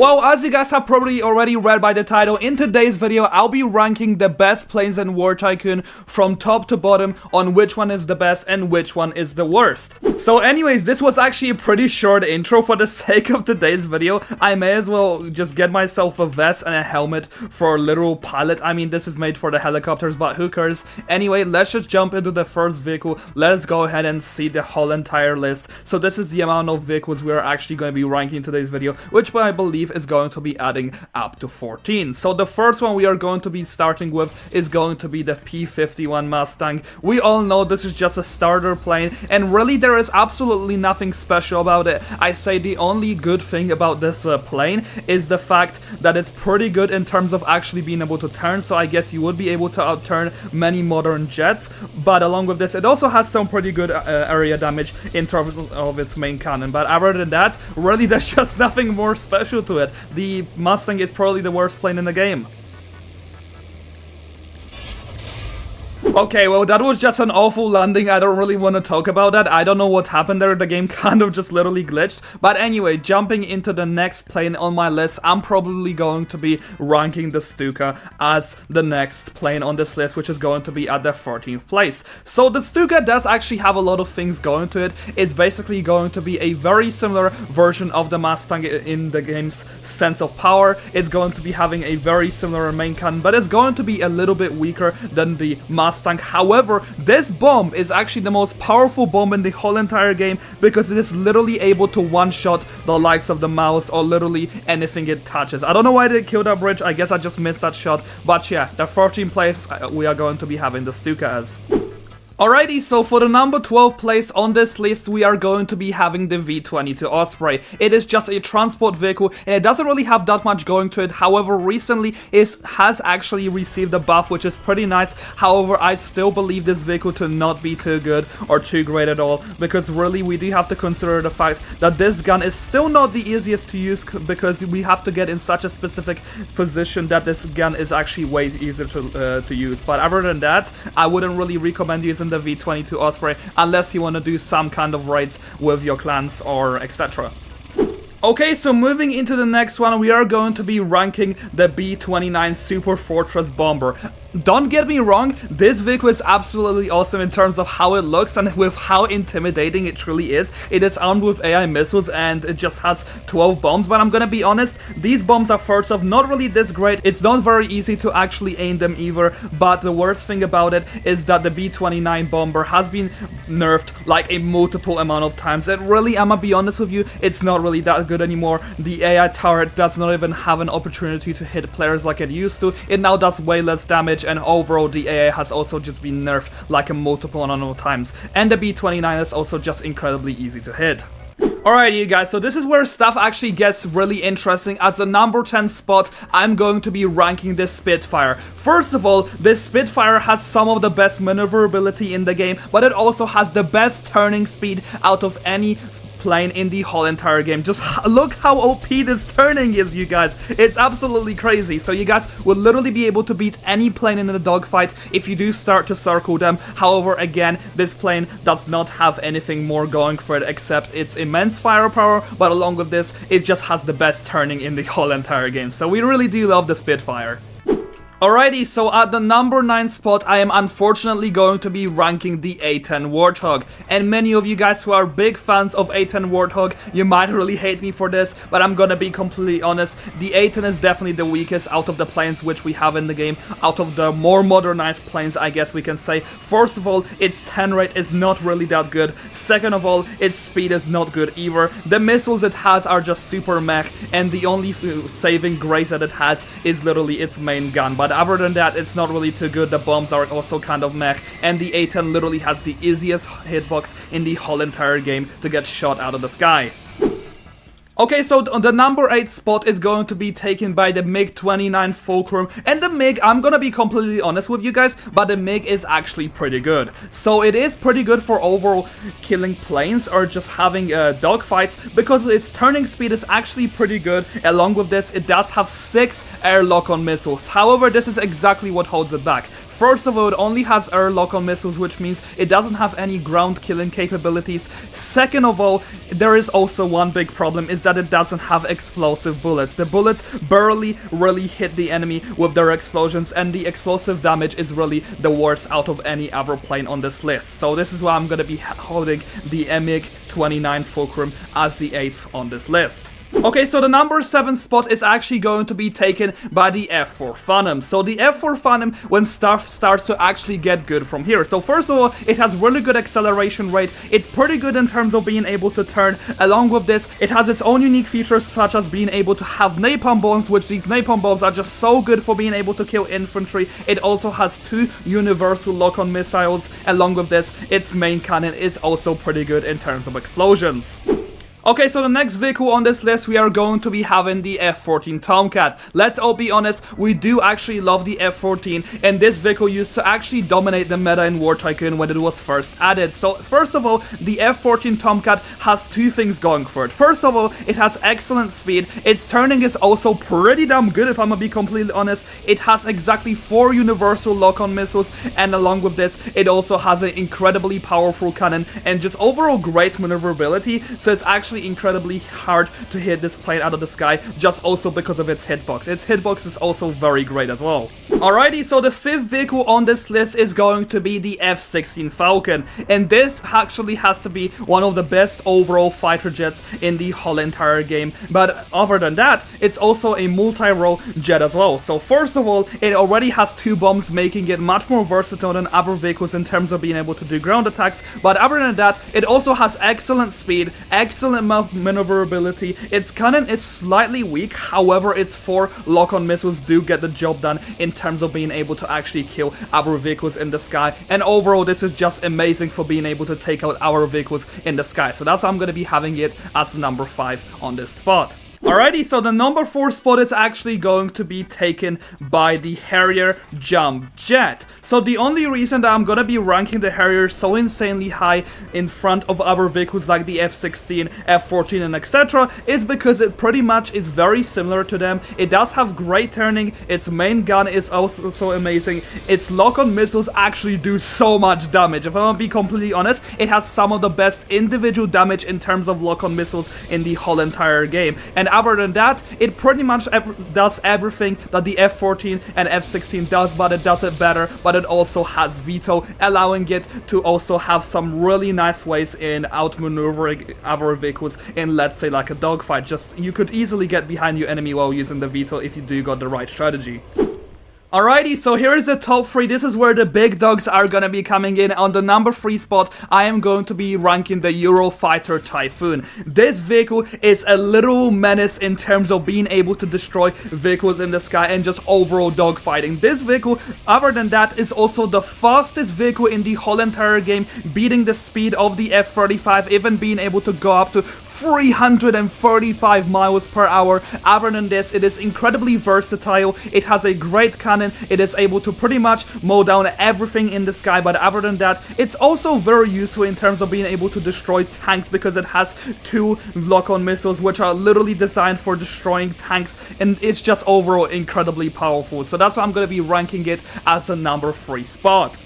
Well, as you guys have probably already read by the title, in today's video I'll be ranking the best planes in War Tycoon from top to bottom on which one is the best and which one is the worst. So anyways, this was actually a pretty short intro. For the sake of today's video, I may as well just get myself a vest and a helmet for a literal pilot. I mean, this is made for the helicopters, but who cares? Anyway, let's just jump into the first vehicle. Let's go ahead and see the whole entire list. So this is the amount of vehicles we are actually going to be ranking in today's video, which I believe is going to be adding up to 14. So the first one we are going to be starting with is going to be the P-51 Mustang. We all know this is just a starter plane, and really there is absolutely nothing special about it. I say the only good thing about this plane is the fact that it's pretty good in terms of actually being able to turn, so I guess you would be able to outturn many modern jets, but along with this it also has some pretty good area damage in terms of its main cannon. But other than that, really there's just nothing more special to it. The Mustang is probably the worst plane in the game. Okay, well that was just an awful landing. I don't really want to talk about that. I don't know what happened there. The game kind of just literally glitched. But anyway, jumping into the next plane on my list, I'm probably going to be ranking the Stuka as the next plane on this list, which is going to be at the 14th place. So the Stuka does actually have a lot of things going to it. It's basically going to be a very similar version of the Mustang in the game's sense of power. It's going to be having a very similar main cannon, but it's going to be a little bit weaker than the Mustang. However, this bomb is actually the most powerful bomb in the whole entire game because it is literally able to one-shot the likes of the mouse or literally anything it touches. I don't know why they killed that bridge. I guess I just missed that shot. But yeah, the 14th place we are going to be having the Stuka as. Alrighty, so for the number 12 place on this list, we are going to be having the V-22 Osprey. It is just a transport vehicle, and it doesn't really have that much going to it. However, recently it has actually received a buff, which is pretty nice. However, I still believe this vehicle to not be too good or too great at all, because really we do have to consider the fact that this gun is still not the easiest to use, because we have to get in such a specific position that this gun is actually way easier to use. But other than that, I wouldn't really recommend using the V-22 Osprey unless you want to do some kind of raids with your clans or etc. Okay, so moving into the next one, we are going to be ranking the B-29 Super Fortress Bomber. Don't get me wrong, this vehicle is absolutely awesome in terms of how it looks and with how intimidating it truly is. It is armed with AI missiles and it just has 12 bombs, but I'm gonna be honest, these bombs are first off not really this great. It's not very easy to actually aim them either, but the worst thing about it is that the B-29 Bomber has been nerfed like a multiple amount of times, and really, I'm gonna be honest with you, it's not really that good anymore. The AI turret does not even have an opportunity to hit players like it used to. It now does way less damage, and overall the AI has also just been nerfed like a multiple amount of times, and the B-29 is also just incredibly easy to hit. Alright you guys, so this is where stuff actually gets really interesting. As the number 10 spot, I'm going to be ranking this Spitfire. First of all, this Spitfire has some of the best maneuverability in the game, but it also has the best turning speed out of any plane in the whole entire game. Just look how OP this turning is, you guys. It's absolutely crazy. So you guys will literally be able to beat any plane in a dogfight if you do start to circle them. However, again, this plane does not have anything more going for it except its immense firepower, but along with this, it just has the best turning in the whole entire game. So we really do love the Spitfire. Alrighty, so at the number 9 spot, I am unfortunately going to be ranking the A10 Warthog. And many of you guys who are big fans of A10 Warthog, you might really hate me for this, but I'm gonna be completely honest. The A10 is definitely the weakest out of the planes which we have in the game, out of the more modernized planes, I guess we can say. First of all, its 10 rate is not really that good. Second of all, its speed is not good either. The missiles it has are just super meh, and the only saving grace that it has is literally its main gun. But other than that, it's not really too good. The bombs are also kind of meh, and the A10 literally has the easiest hitbox in the whole entire game to get shot out of the sky. Okay, so the number 8 spot is going to be taken by the MiG-29 Fulcrum, and the MiG, I'm gonna be completely honest with you guys, but the MiG is actually pretty good. So it is pretty good for overall killing planes or just having dogfights, because its turning speed is actually pretty good. Along with this, it does have 6 air lock-on missiles. However, this is exactly what holds it back. first of all, it only has air lock-on missiles, which means it doesn't have any ground killing capabilities. Second of all, there is also one big problem, is that it doesn't have explosive bullets. The bullets barely really hit the enemy with their explosions, and the explosive damage is really the worst out of any other plane on this list. So this is why I'm gonna be holding the MiG-29 Fulcrum as the 8th on this list. Okay, so the number 7 spot is actually going to be taken by the F4 Phantom. So the F4 Phantom, when stuff starts to actually get good from here. So first of all, it has really good acceleration rate. It's pretty good in terms of being able to turn. Along with this, it has its own unique features, such as being able to have napalm bombs, which these napalm bombs are just so good for being able to kill infantry. It also has 2 universal lock-on missiles. Along with this, its main cannon is also pretty good in terms of explosions. Okay, so the next vehicle on this list, we are going to be having the F-14 Tomcat. Let's all be honest, we do actually love the F-14, and this vehicle used to actually dominate the meta in War Tycoon when it was first added. So first of all, the F-14 Tomcat has 2 things going for it. First of all, it has excellent speed. Its turning is also pretty damn good, if I'm gonna be completely honest. It has exactly 4 universal lock-on missiles, and along with this, it also has an incredibly powerful cannon and just overall great maneuverability. So it's actually incredibly hard to hit this plane out of the sky, just also because of its hitbox. Its hitbox is also very great as well. Alrighty, so the 5th vehicle on this list is going to be the F-16 Falcon, and this actually has to be one of the best overall fighter jets in the whole entire game. But other than that, it's also a multi-role jet as well. So first of all, it already has 2 bombs, making it much more versatile than other vehicles in terms of being able to do ground attacks. But other than that, it also has excellent speed, excellent maneuverability. Its cannon is slightly weak, however its 4 lock-on missiles do get the job done in terms of being able to actually kill other vehicles in the sky, and overall this is just amazing for being able to take out our vehicles in the sky. So that's why I'm going to be having it as number 5 on this spot. Alrighty, so the number 4 spot is actually going to be taken by the Harrier Jump Jet. So the only reason that I'm gonna be ranking the Harrier so insanely high in front of other vehicles like the F-16, F-14 and etc. is because it pretty much is very similar to them. It does have great turning, its main gun is also so amazing, its lock-on missiles actually do so much damage. If I'm gonna be completely honest, it has some of the best individual damage in terms of lock-on missiles in the whole entire game. And other than that, it pretty much does everything that the F-14 and F-16 does, but it does it better. But it also has veto, allowing it to also have some really nice ways in outmaneuvering other vehicles in, let's say, like a dogfight. Just, you could easily get behind your enemy while using the veto if you do got the right strategy. Alrighty, so here is the top 3. This is where the big dogs are gonna be coming in. On the number 3 spot, I am going to be ranking the Eurofighter Typhoon. This vehicle is a literal menace in terms of being able to destroy vehicles in the sky and just overall dogfighting. This vehicle, other than that, is also the fastest vehicle in the whole entire game, beating the speed of the F-35, even being able to go up to 335 miles per hour. Other than this, it is incredibly versatile. It has a great cannon. It is able to pretty much mow down everything in the sky, but other than that, it's also very useful in terms of being able to destroy tanks because it has 2 lock-on missiles which are literally designed for destroying tanks, and it's just overall incredibly powerful. So that's why I'm going to be ranking it as the number 3 spot.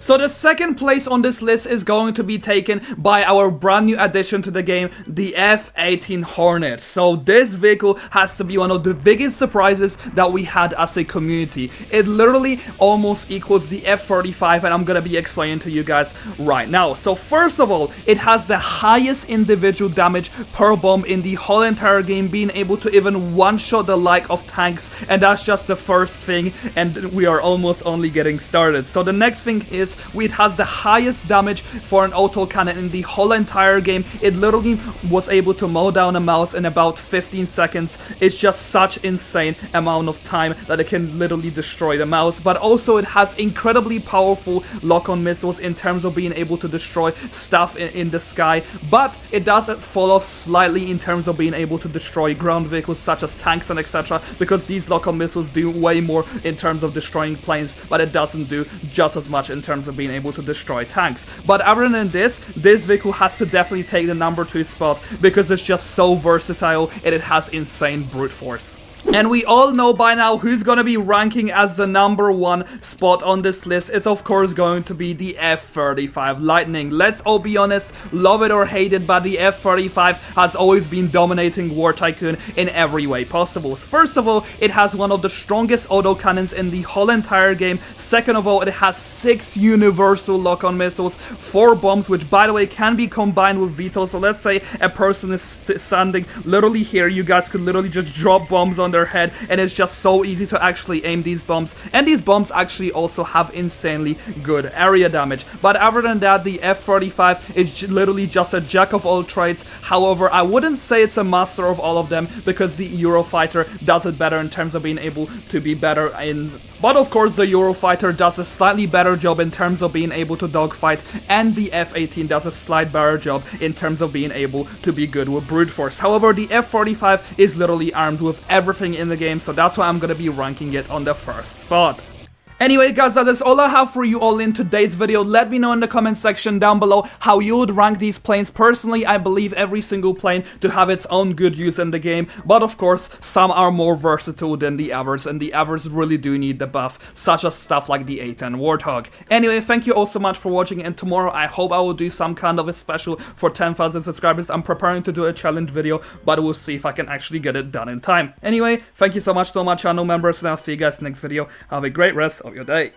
So the second place on this list is going to be taken by our brand new addition to the game, the F-18 Hornet. So this vehicle has to be one of the biggest surprises that we had as a community. It literally almost equals the F-35, and I'm gonna be explaining to you guys right now. So first of all, it has the highest individual damage per bomb in the whole entire game, being able to even one-shot the like of tanks, and that's just the first thing, and we are almost only getting started. So the next thing is it has the highest damage for an autocannon in the whole entire game. It literally was able to mow down a mouse in about 15 seconds. It's just such insane amount of time that it can literally destroy the mouse. But also it has incredibly powerful lock-on missiles in terms of being able to destroy stuff in the sky. But it does fall off slightly in terms of being able to destroy ground vehicles such as tanks and etc. because these lock-on missiles do way more in terms of destroying planes, but it doesn't do just as much in terms of being able to destroy tanks. But other than this vehicle has to definitely take the number 2 spot because it's just so versatile and it has insane brute force. And we all know by now who's gonna be ranking as the #1 spot on this list. It's of course going to be the F-35 Lightning. Let's all be honest, love it or hate it, but the F-35 has always been dominating War Tycoon in every way possible. First of all, it has one of the strongest autocannons in the whole entire game. Second of all, it has 6 universal lock-on missiles, 4 bombs, which by the way can be combined with VTOL. So let's say a person is standing literally here, you guys could literally just drop bombs on their head, and it's just so easy to actually aim these bombs. And these bombs actually also have insanely good area damage. But other than that, the F-35 is literally just a jack of all trades. However, I wouldn't say it's a master of all of them, because the Eurofighter does it better in terms of being able to be better in... But of course, the Eurofighter does a slightly better job in terms of being able to dogfight, and the F-18 does a slight better job in terms of being able to be good with brute force. However, the F-45 is literally armed with everything in the game, so that's why I'm gonna be ranking it on the first spot. Anyway guys, that is all I have for you all in today's video. Let me know in the comment section down below how you would rank these planes. Personally, I believe every single plane to have its own good use in the game, but of course, some are more versatile than the others, and the others really do need the buff, such as stuff like the A-10 Warthog. Anyway, thank you all so much for watching, and tomorrow I hope I will do some kind of a special for 10,000 subscribers. I'm preparing to do a challenge video, but we'll see if I can actually get it done in time. Anyway, thank you so much to all my channel members, and I'll see you guys next video. Have a great rest of your day.